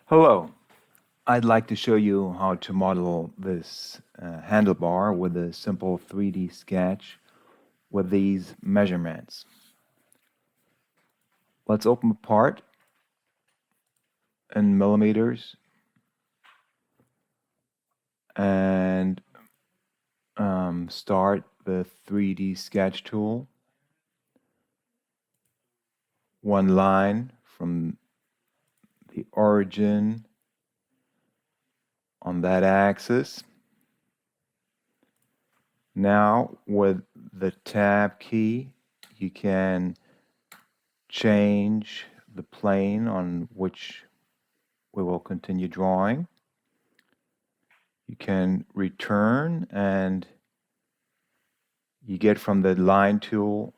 Hello, I'd like to show you how to model this handlebar with a simple 3D sketch with these measurements. Let's open a part in millimeters and start the 3D sketch tool. One line from the origin on that axis. Now with the tab key you can change the plane on which we will continue drawing. You can return and you get from the line tool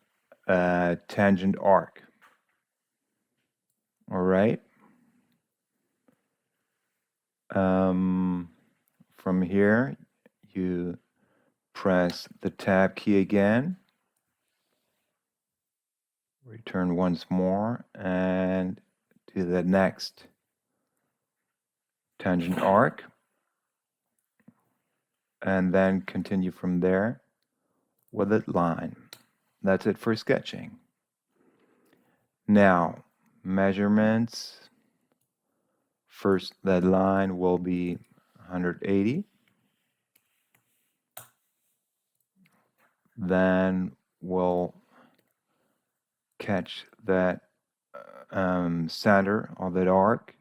a tangent arc. All right. From here you press the tab key again, return once more, and to the next tangent arc, and then continue from there with a line. That's it for sketching. Now, measurements. First, that line will be 180. Then we'll catch that center of that arc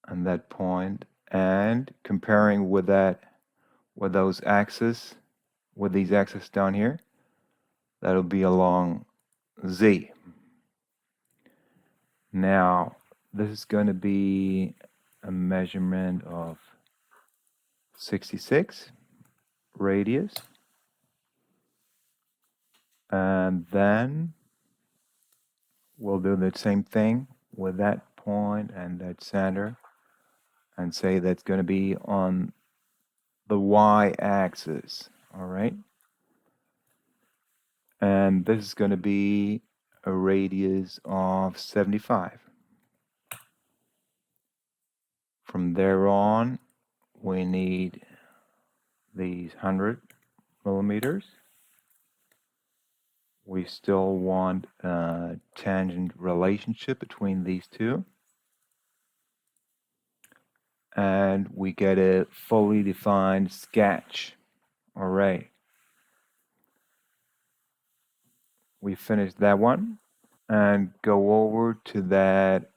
and that point, and comparing with those axes, with these axes down here, that'll be along Z. Now this is going to be a measurement of 66 radius, and then we'll do the same thing with that point and that center and say that's going to be on the y-axis. All right, and this is going to be a radius of 75. From there on we need these 100 millimeters. We still want a tangent relationship between these two, and we get a fully defined sketch. All right, we finished that one, and go over to that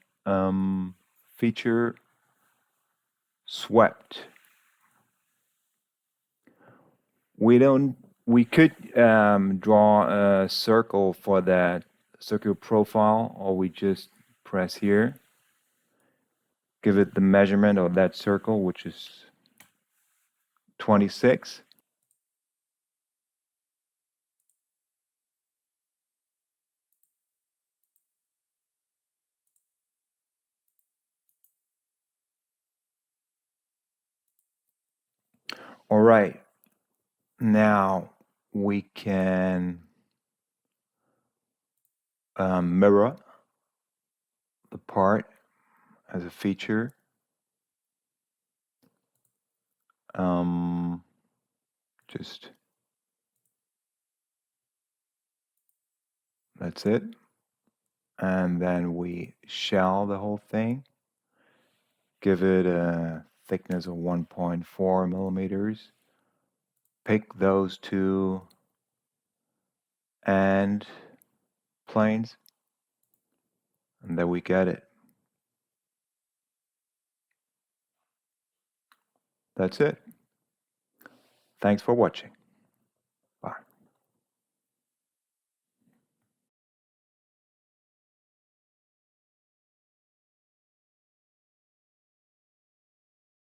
feature swept. We could draw a circle for that circular profile, or we just press here, give it the measurement of that circle, which is 26. All right, now we can mirror the part as a feature. Just that's it, and then we shell the whole thing, give it a thickness of 1.4 millimeters, pick those two end planes, and then we get it. That's it. Thanks for watching.